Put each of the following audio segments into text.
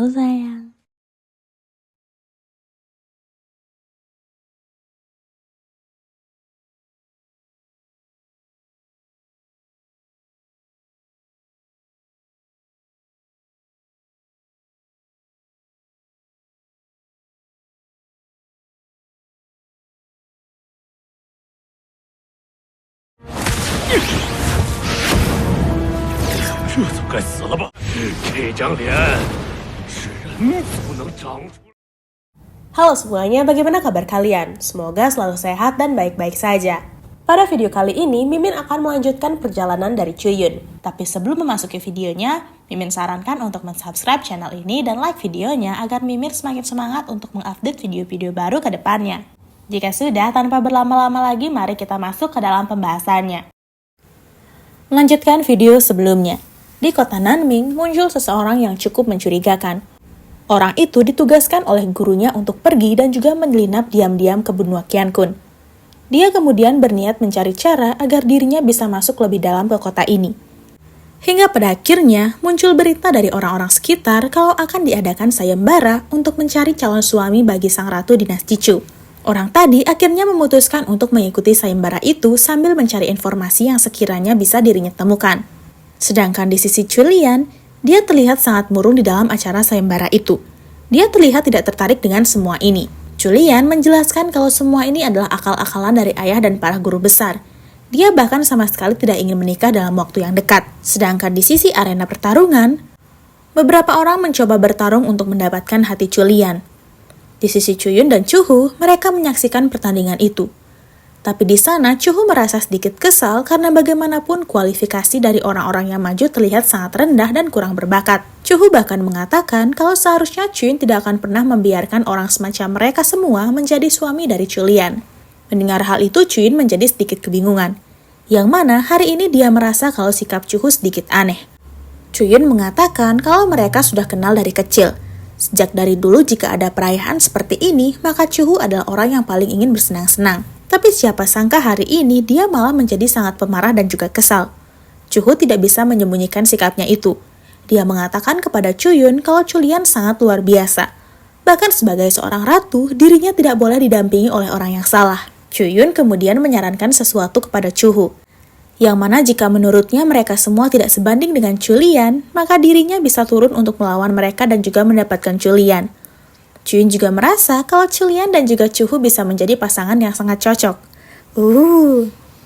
Halo sayang. Halo semuanya, bagaimana kabar kalian? Semoga selalu sehat dan baik-baik saja. Pada video kali ini, Mimin akan melanjutkan perjalanan dari Chuyun. Tapi sebelum memasuki videonya, Mimin sarankan untuk mensubscribe channel ini dan like videonya agar Mimin semakin semangat untuk mengupdate video-video baru ke depannya. Jika sudah, tanpa berlama-lama lagi, mari kita masuk ke dalam pembahasannya. Melanjutkan video sebelumnya. Di kota Nanming, muncul seseorang yang cukup mencurigakan. Orang itu ditugaskan oleh gurunya untuk pergi dan juga menyelinap diam-diam ke benua Qiankun. Dia kemudian berniat mencari cara agar dirinya bisa masuk lebih dalam ke kota ini. Hingga pada akhirnya muncul berita dari orang-orang sekitar kalau akan diadakan sayembara untuk mencari calon suami bagi sang ratu dinasti Chu. Orang tadi akhirnya memutuskan untuk mengikuti sayembara itu sambil mencari informasi yang sekiranya bisa dirinya temukan. Sedangkan di sisi Julian, dia terlihat sangat murung di dalam acara sayembara itu. Dia terlihat tidak tertarik dengan semua ini. Julian menjelaskan kalau semua ini adalah akal-akalan dari ayah dan para guru besar. Dia bahkan sama sekali tidak ingin menikah dalam waktu yang dekat. Sedangkan di sisi arena pertarungan, beberapa orang mencoba bertarung untuk mendapatkan hati Julian. Di sisi Chuyun dan Chuhu, mereka menyaksikan pertandingan itu. Tapi di sana, Chuhu merasa sedikit kesal karena bagaimanapun kualifikasi dari orang-orang yang maju terlihat sangat rendah dan kurang berbakat. Chuhu bahkan mengatakan kalau seharusnya Chuyun tidak akan pernah membiarkan orang semacam mereka semua menjadi suami dari Julian. Mendengar hal itu, Chuyun menjadi sedikit kebingungan. Yang mana hari ini dia merasa kalau sikap Chuhu sedikit aneh. Chuyun mengatakan kalau mereka sudah kenal dari kecil. Sejak dari dulu jika ada perayaan seperti ini, maka Chuhu adalah orang yang paling ingin bersenang-senang. Tapi siapa sangka hari ini dia malah menjadi sangat pemarah dan juga kesal. Chuhu tidak bisa menyembunyikan sikapnya itu. Dia mengatakan kepada Chuyun kalau Julian sangat luar biasa. Bahkan sebagai seorang ratu, dirinya tidak boleh didampingi oleh orang yang salah. Chuyun kemudian menyarankan sesuatu kepada Chuhu. Yang mana jika menurutnya mereka semua tidak sebanding dengan Julian, maka dirinya bisa turun untuk melawan mereka dan juga mendapatkan Julian. Chuyun juga merasa kalau Julian dan juga Chuhu bisa menjadi pasangan yang sangat cocok.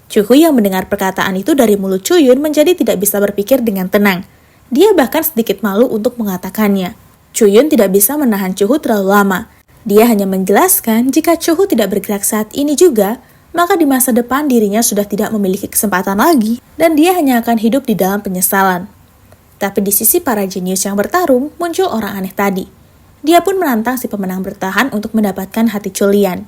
Chuhu yang mendengar perkataan itu dari mulut Chuyun menjadi tidak bisa berpikir dengan tenang. Dia bahkan sedikit malu untuk mengatakannya. Chuyun tidak bisa menahan Chuhu terlalu lama. Dia hanya menjelaskan jika Chuhu tidak bergerak saat ini juga, maka di masa depan dirinya sudah tidak memiliki kesempatan lagi dan dia hanya akan hidup di dalam penyesalan. Tapi di sisi para jenius yang bertarung, muncul orang aneh tadi. Dia pun menantang si pemenang bertahan untuk mendapatkan hati Julian.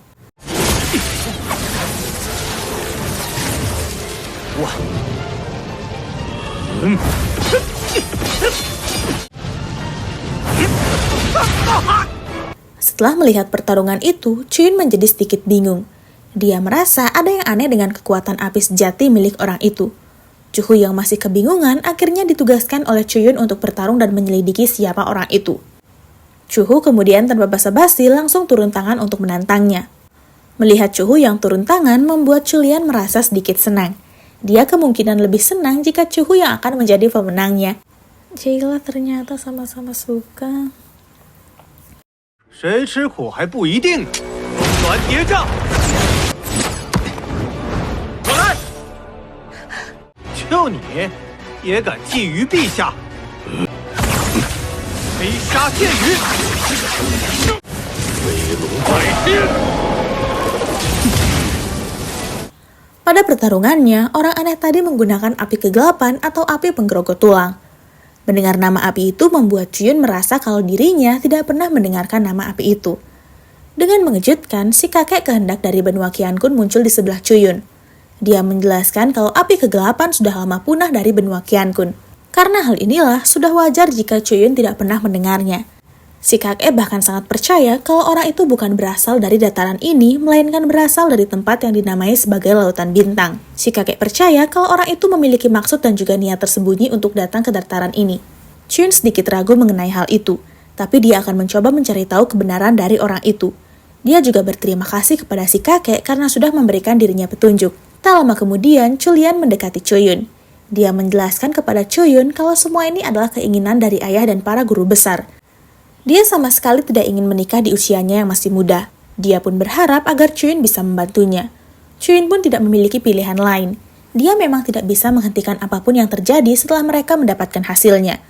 Setelah melihat pertarungan itu, Chuyun menjadi sedikit bingung. Dia merasa ada yang aneh dengan kekuatan api sejati milik orang itu. Chuhu yang masih kebingungan akhirnya ditugaskan oleh Chuyun untuk bertarung dan menyelidiki siapa orang itu. Chuhu kemudian tanpa basa-basi langsung turun tangan untuk menantangnya. Melihat Chuhu yang turun tangan membuat Julian merasa sedikit senang. Dia kemungkinan lebih senang jika Chuhu yang akan menjadi pemenangnya. Jailah ternyata sama-sama suka. 谁吃苦还不一定呢，短谍账，我来！就你也敢觊觎陛下？飞沙箭雨，飞龙在天。 Pada pertarungannya, orang aneh tadi menggunakan api kegelapan atau api penggerogot tulang. Mendengar nama api itu membuat Chuyun merasa kalau dirinya tidak pernah mendengarkan nama api itu. Dengan mengejutkan, si kakek kehendak dari benua Qiankun muncul di sebelah Chuyun. Dia menjelaskan kalau api kegelapan sudah lama punah dari benua Qiankun. Karena hal inilah sudah wajar jika Chuyun tidak pernah mendengarnya. Si kakek bahkan sangat percaya kalau orang itu bukan berasal dari dataran ini, melainkan berasal dari tempat yang dinamai sebagai Lautan Bintang. Si kakek percaya kalau orang itu memiliki maksud dan juga niat tersembunyi untuk datang ke dataran ini. Chuyun sedikit ragu mengenai hal itu. Tapi dia akan mencoba mencari tahu kebenaran dari orang itu. Dia juga berterima kasih kepada si kakek karena sudah memberikan dirinya petunjuk. Tak lama kemudian, Julian mendekati Choyun. Dia menjelaskan kepada Choyun kalau semua ini adalah keinginan dari ayah dan para guru besar. Dia sama sekali tidak ingin menikah di usianya yang masih muda. Dia pun berharap agar Choyun bisa membantunya. Choyun pun tidak memiliki pilihan lain. Dia memang tidak bisa menghentikan apapun yang terjadi setelah mereka mendapatkan hasilnya.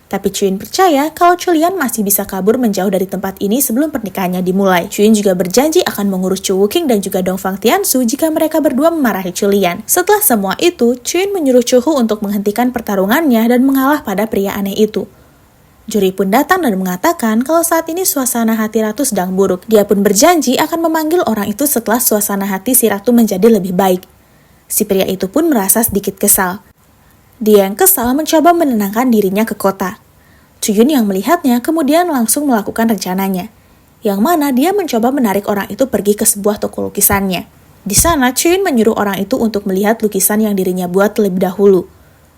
Tapi Choyun percaya kalau Julian masih bisa kabur menjauh dari tempat ini sebelum pernikahannya dimulai. Choyun juga berjanji akan mengurus Chu Wuking dan juga Dongfang Tiansu jika mereka berdua memarahi Julian. Setelah semua itu, Choyun menyuruh Chu Hu untuk menghentikan pertarungannya dan mengalah pada pria aneh itu. Juri pun datang dan mengatakan kalau saat ini suasana hati ratu sedang buruk. Dia pun berjanji akan memanggil orang itu setelah suasana hati si ratu menjadi lebih baik. Si pria itu pun merasa sedikit kesal. Dia yang kesal mencoba menenangkan dirinya ke kota. Choyun yang melihatnya kemudian langsung melakukan rencananya, yang mana dia mencoba menarik orang itu pergi ke sebuah toko lukisannya. Di sana, Choyun menyuruh orang itu untuk melihat lukisan yang dirinya buat terlebih dahulu.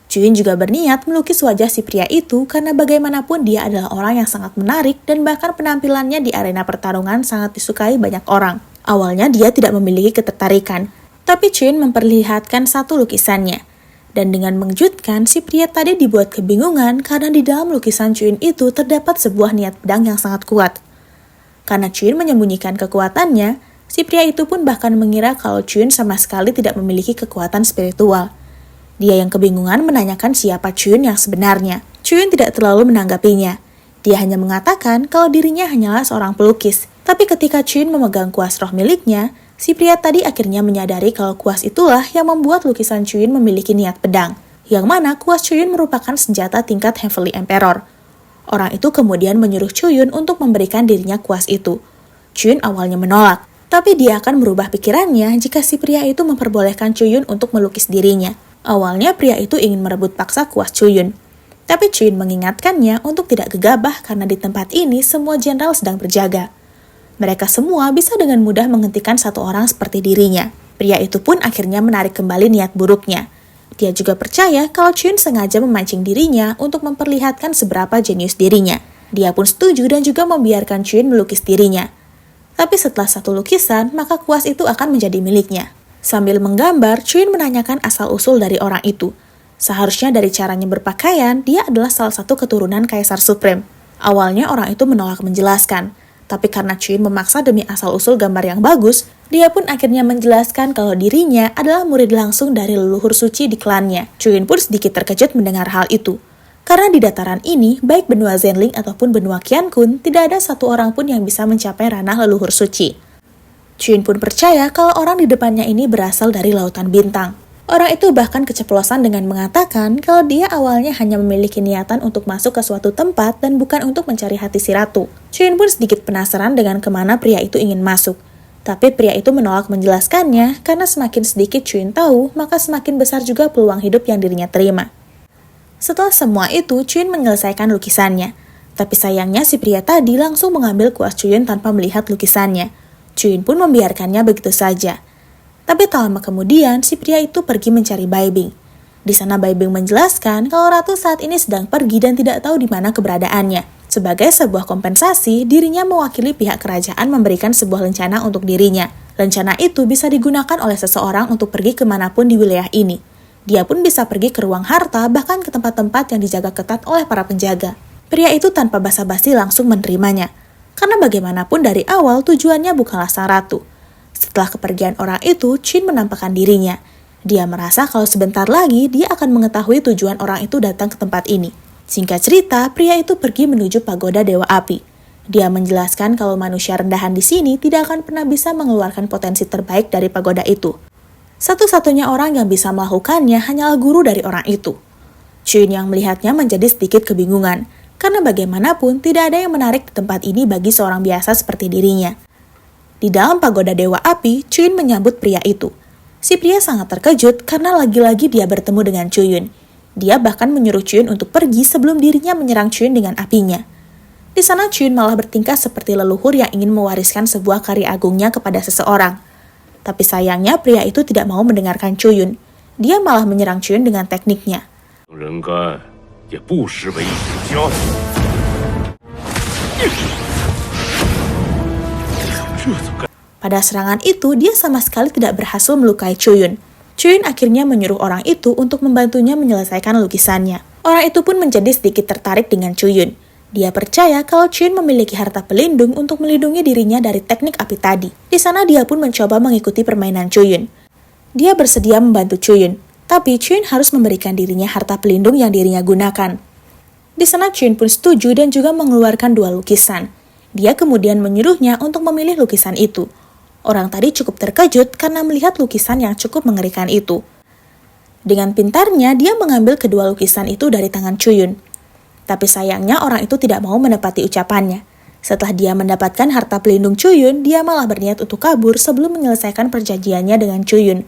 Choyun juga berniat melukis wajah si pria itu karena bagaimanapun dia adalah orang yang sangat menarik dan bahkan penampilannya di arena pertarungan sangat disukai banyak orang. Awalnya dia tidak memiliki ketertarikan, tapi Choyun memperlihatkan satu lukisannya. Dan dengan mengejutkan, si pria tadi dibuat kebingungan karena di dalam lukisan Choyun itu terdapat sebuah niat pedang yang sangat kuat. Karena Choyun menyembunyikan kekuatannya, si pria itu pun bahkan mengira kalau Choyun sama sekali tidak memiliki kekuatan spiritual. Dia yang kebingungan menanyakan siapa Choyun yang sebenarnya. Choyun tidak terlalu menanggapinya. Dia hanya mengatakan kalau dirinya hanyalah seorang pelukis. Tapi ketika Choyun memegang kuas roh miliknya, si pria tadi akhirnya menyadari kalau kuas itulah yang membuat lukisan Choyun memiliki niat pedang, yang mana kuas Choyun merupakan senjata tingkat Heavenly Emperor. Orang itu kemudian menyuruh Choyun untuk memberikan dirinya kuas itu. Choyun awalnya menolak, tapi dia akan merubah pikirannya jika si pria itu memperbolehkan Choyun untuk melukis dirinya. Awalnya pria itu ingin merebut paksa kuas Choyun, tapi Choyun mengingatkannya untuk tidak gegabah karena di tempat ini semua jenderal sedang berjaga. Mereka semua bisa dengan mudah menghentikan satu orang seperti dirinya. Pria itu pun akhirnya menarik kembali niat buruknya. Dia juga percaya kalau Choyun sengaja memancing dirinya untuk memperlihatkan seberapa jenius dirinya. Dia pun setuju dan juga membiarkan Choyun melukis dirinya. Tapi setelah satu lukisan, maka kuas itu akan menjadi miliknya. Sambil menggambar, Choyun menanyakan asal-usul dari orang itu. Seharusnya dari caranya berpakaian, dia adalah salah satu keturunan Kaisar Supreme. Awalnya orang itu menolak menjelaskan. Tapi karena Choyun memaksa demi asal-usul gambar yang bagus, dia pun akhirnya menjelaskan kalau dirinya adalah murid langsung dari leluhur suci di klannya. Choyun pun sedikit terkejut mendengar hal itu. Karena di dataran ini, baik benua Zenling ataupun benua Qiankun, tidak ada satu orang pun yang bisa mencapai ranah leluhur suci. Choyun pun percaya kalau orang di depannya ini berasal dari lautan bintang. Orang itu bahkan keceplosan dengan mengatakan kalau dia awalnya hanya memiliki niatan untuk masuk ke suatu tempat dan bukan untuk mencari hati si ratu. Choyun pun sedikit penasaran dengan kemana pria itu ingin masuk. Tapi pria itu menolak menjelaskannya karena semakin sedikit Choyun tahu, maka semakin besar juga peluang hidup yang dirinya terima. Setelah semua itu, Choyun menyelesaikan lukisannya. Tapi sayangnya si pria tadi langsung mengambil kuas Choyun tanpa melihat lukisannya. Choyun pun membiarkannya begitu saja. Tapi tak lama kemudian, si pria itu pergi mencari Bai Bing. Di sana Bai Bing menjelaskan kalau ratu saat ini sedang pergi dan tidak tahu di mana keberadaannya. Sebagai sebuah kompensasi, dirinya mewakili pihak kerajaan memberikan sebuah rencana untuk dirinya. Rencana itu bisa digunakan oleh seseorang untuk pergi kemanapun di wilayah ini. Dia pun bisa pergi ke ruang harta, bahkan ke tempat-tempat yang dijaga ketat oleh para penjaga. Pria itu tanpa basa-basi langsung menerimanya. Karena bagaimanapun dari awal tujuannya bukanlah sang ratu. Setelah kepergian orang itu, Choyun menampakkan dirinya. Dia merasa kalau sebentar lagi dia akan mengetahui tujuan orang itu datang ke tempat ini. Singkat cerita, pria itu pergi menuju pagoda Dewa Api. Dia menjelaskan kalau manusia rendahan di sini tidak akan pernah bisa mengeluarkan potensi terbaik dari pagoda itu. Satu-satunya orang yang bisa melakukannya hanyalah guru dari orang itu. Choyun yang melihatnya menjadi sedikit kebingungan, karena bagaimanapun tidak ada yang menarik di tempat ini bagi seorang biasa seperti dirinya. Di dalam pagoda Dewa Api, Choyun menyambut pria itu. Si pria sangat terkejut karena lagi-lagi dia bertemu dengan Choyun. Dia bahkan menyuruh Choyun untuk pergi sebelum dirinya menyerang Choyun dengan apinya. Di sana Choyun malah bertingkah seperti leluhur yang ingin mewariskan sebuah karya agungnya kepada seseorang. Tapi sayangnya pria itu tidak mau mendengarkan Choyun. Dia malah menyerang Choyun dengan tekniknya. Pada serangan itu, dia sama sekali tidak berhasil melukai Chuyun. Chuyun akhirnya menyuruh orang itu untuk membantunya menyelesaikan lukisannya. Orang itu pun menjadi sedikit tertarik dengan Chuyun. Dia percaya kalau Chuyun memiliki harta pelindung untuk melindungi dirinya dari teknik api tadi. Di sana dia pun mencoba mengikuti permainan Chuyun. Dia bersedia membantu Chuyun, tapi Chuyun harus memberikan dirinya harta pelindung yang dirinya gunakan. Di sana Chuyun pun setuju dan juga mengeluarkan 2 lukisan. Dia kemudian menyuruhnya untuk memilih lukisan itu. Orang tadi cukup terkejut karena melihat lukisan yang cukup mengerikan itu. Dengan pintarnya, dia mengambil kedua lukisan itu dari tangan Chuyun. Tapi sayangnya orang itu tidak mau menepati ucapannya. Setelah dia mendapatkan harta pelindung Chuyun, dia malah berniat untuk kabur sebelum menyelesaikan perjanjiannya dengan Chuyun.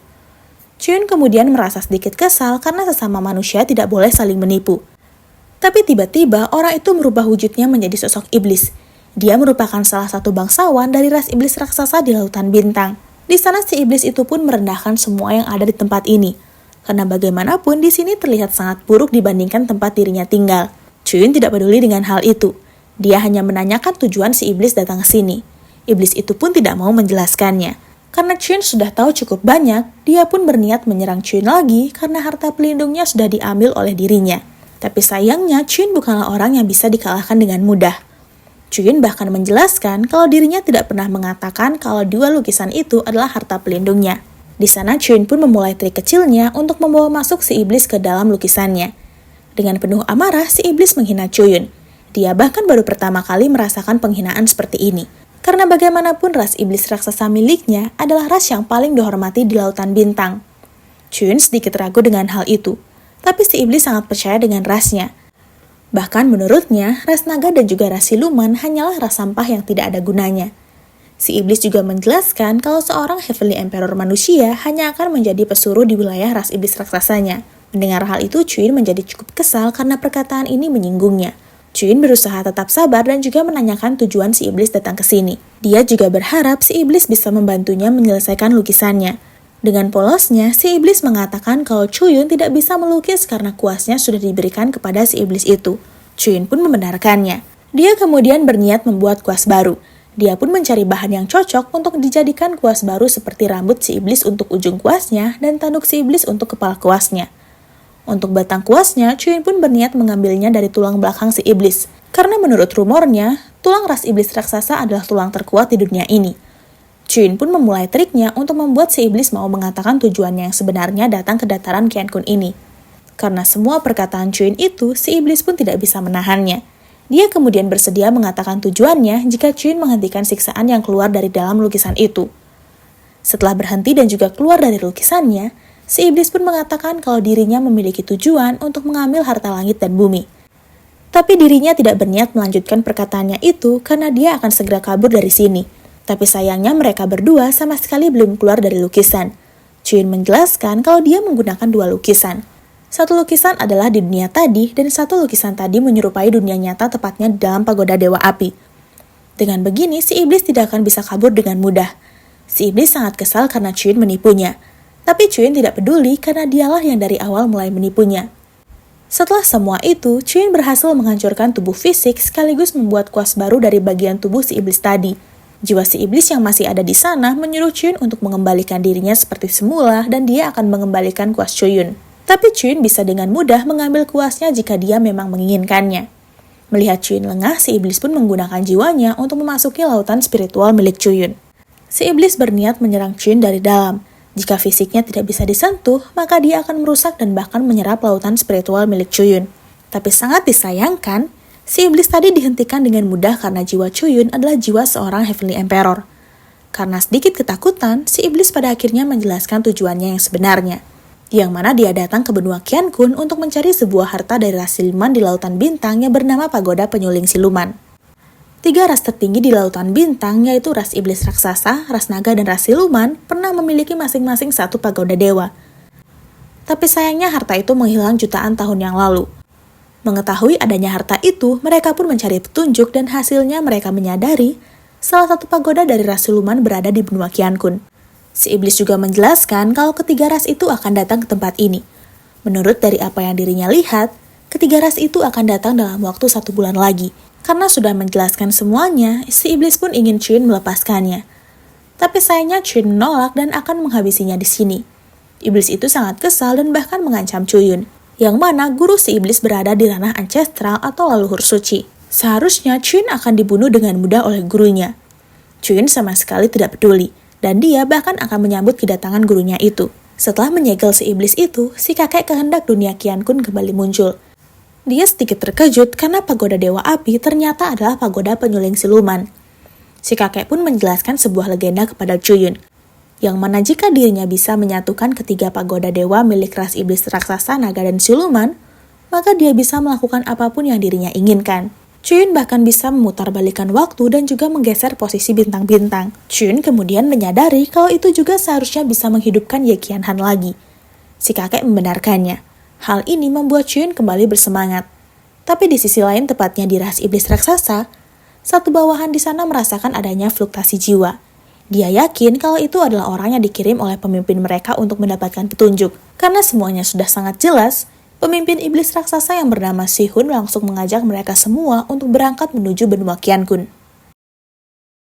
Chuyun kemudian merasa sedikit kesal karena sesama manusia tidak boleh saling menipu. Tapi tiba-tiba orang itu merubah wujudnya menjadi sosok iblis. Dia merupakan salah satu bangsawan dari ras iblis raksasa di Lautan Bintang. Di sana si iblis itu pun merendahkan semua yang ada di tempat ini. Karena bagaimanapun di sini terlihat sangat buruk dibandingkan tempat dirinya tinggal. Chuyun tidak peduli dengan hal itu. Dia hanya menanyakan tujuan si iblis datang ke sini. Iblis itu pun tidak mau menjelaskannya. Karena Chuyun sudah tahu cukup banyak, dia pun berniat menyerang Chuyun lagi karena harta pelindungnya sudah diambil oleh dirinya. Tapi sayangnya Chuyun bukanlah orang yang bisa dikalahkan dengan mudah. Chuyun bahkan menjelaskan kalau dirinya tidak pernah mengatakan kalau 2 lukisan itu adalah harta pelindungnya. Di sana Chuyun pun memulai trik kecilnya untuk membawa masuk si iblis ke dalam lukisannya. Dengan penuh amarah, si iblis menghina Chuyun. Dia bahkan baru pertama kali merasakan penghinaan seperti ini. Karena bagaimanapun ras iblis raksasa miliknya adalah ras yang paling dihormati di Lautan Bintang. Chuyun sedikit ragu dengan hal itu, tapi si iblis sangat percaya dengan rasnya. Bahkan menurutnya, ras naga dan juga ras siluman hanyalah ras sampah yang tidak ada gunanya. Si iblis juga menjelaskan kalau seorang Heavenly Emperor manusia hanya akan menjadi pesuruh di wilayah ras iblis raksasanya. Mendengar hal itu, Chuyun menjadi cukup kesal karena perkataan ini menyinggungnya. Chuyun berusaha tetap sabar dan juga menanyakan tujuan si iblis datang ke sini. Dia juga berharap si iblis bisa membantunya menyelesaikan lukisannya. Dengan polosnya, si iblis mengatakan kalau Chuyun tidak bisa melukis karena kuasnya sudah diberikan kepada si iblis itu. Chuyun pun membenarkannya. Dia kemudian berniat membuat kuas baru. Dia pun mencari bahan yang cocok untuk dijadikan kuas baru seperti rambut si iblis untuk ujung kuasnya dan tanduk si iblis untuk kepala kuasnya. Untuk batang kuasnya, Chuyun pun berniat mengambilnya dari tulang belakang si iblis. Karena menurut rumornya, tulang ras iblis raksasa adalah tulang terkuat di dunia ini. Chuyun pun memulai triknya untuk membuat si iblis mau mengatakan tujuannya yang sebenarnya datang ke dataran Qiankun ini. Karena semua perkataan Chuyun itu, si iblis pun tidak bisa menahannya. Dia kemudian bersedia mengatakan tujuannya jika Chuyun menghentikan siksaan yang keluar dari dalam lukisan itu. Setelah berhenti dan juga keluar dari lukisannya, si iblis pun mengatakan kalau dirinya memiliki tujuan untuk mengambil harta langit dan bumi. Tapi dirinya tidak berniat melanjutkan perkataannya itu karena dia akan segera kabur dari sini. Tapi sayangnya mereka berdua sama sekali belum keluar dari lukisan. Chuyun menjelaskan kalau dia menggunakan 2 lukisan. Satu lukisan adalah di dunia tadi dan satu lukisan tadi menyerupai dunia nyata tepatnya di dalam pagoda Dewa Api. Dengan begini, si iblis tidak akan bisa kabur dengan mudah. Si iblis sangat kesal karena Chuyun menipunya. Tapi Chuyun tidak peduli karena dialah yang dari awal mulai menipunya. Setelah semua itu, Chuyun berhasil menghancurkan tubuh fisik sekaligus membuat kuas baru dari bagian tubuh si iblis tadi. Jiwa si iblis yang masih ada di sana menyuruh Chuyun untuk mengembalikan dirinya seperti semula dan dia akan mengembalikan kuas Chuyun. Tapi Chuyun bisa dengan mudah mengambil kuasnya jika dia memang menginginkannya. Melihat Chuyun lengah, si iblis pun menggunakan jiwanya untuk memasuki lautan spiritual milik Chuyun. Si iblis berniat menyerang Chuyun dari dalam. Jika fisiknya tidak bisa disentuh, maka dia akan merusak dan bahkan menyerap lautan spiritual milik Chuyun. Tapi sangat disayangkan, si iblis tadi dihentikan dengan mudah karena jiwa Chuyun adalah jiwa seorang Heavenly Emperor. Karena sedikit ketakutan, si iblis pada akhirnya menjelaskan tujuannya yang sebenarnya. Yang mana dia datang ke benua Qiankun untuk mencari sebuah harta dari ras siluman di Lautan Bintang yang bernama Pagoda Penyuling Siluman. 3 ras tertinggi di Lautan Bintang yaitu ras iblis raksasa, ras naga, dan ras siluman pernah memiliki masing-masing satu pagoda dewa. Tapi sayangnya harta itu menghilang jutaan tahun yang lalu. Mengetahui adanya harta itu, mereka pun mencari petunjuk dan hasilnya mereka menyadari salah satu pagoda dari ras siluman berada di benua Qiankun. Si iblis juga menjelaskan kalau ketiga ras itu akan datang ke tempat ini. Menurut dari apa yang dirinya lihat, Ketiga ras itu akan datang dalam waktu 1 bulan lagi. Karena sudah menjelaskan semuanya, si iblis pun ingin Chun melepaskannya. Tapi sayangnya Chun menolak dan akan menghabisinya di sini. Iblis itu sangat kesal dan bahkan mengancam Chuyun, yang mana guru si iblis berada di ranah ancestral atau leluhur suci. Seharusnya Chun akan dibunuh dengan mudah oleh gurunya. Chun sama sekali tidak peduli, dan dia bahkan akan menyambut kedatangan gurunya itu. Setelah menyegel si iblis itu, si kakek kehendak dunia Qiankun kembali muncul. Dia sedikit terkejut karena pagoda Dewa Api ternyata adalah pagoda penyuling siluman. Si kakek pun menjelaskan sebuah legenda kepada Chuyun, yang mana jika dirinya bisa menyatukan ketiga pagoda dewa milik ras iblis raksasa, naga, dan siluman, maka dia bisa melakukan apapun yang dirinya inginkan. Chuyun bahkan bisa memutarbalikkan waktu dan juga menggeser posisi bintang-bintang. Chuyun kemudian menyadari kalau itu juga seharusnya bisa menghidupkan Ye Qianhan lagi. Si kakek membenarkannya. Hal ini membuat Chuyun kembali bersemangat. Tapi di sisi lain, tepatnya di ras iblis raksasa, satu bawahan di sana merasakan adanya fluktasi jiwa. Dia yakin kalau itu adalah orang yang dikirim oleh pemimpin mereka untuk mendapatkan petunjuk. Karena semuanya sudah sangat jelas, pemimpin iblis raksasa yang bernama Si Hun langsung mengajak mereka semua untuk berangkat menuju benua Qiankun.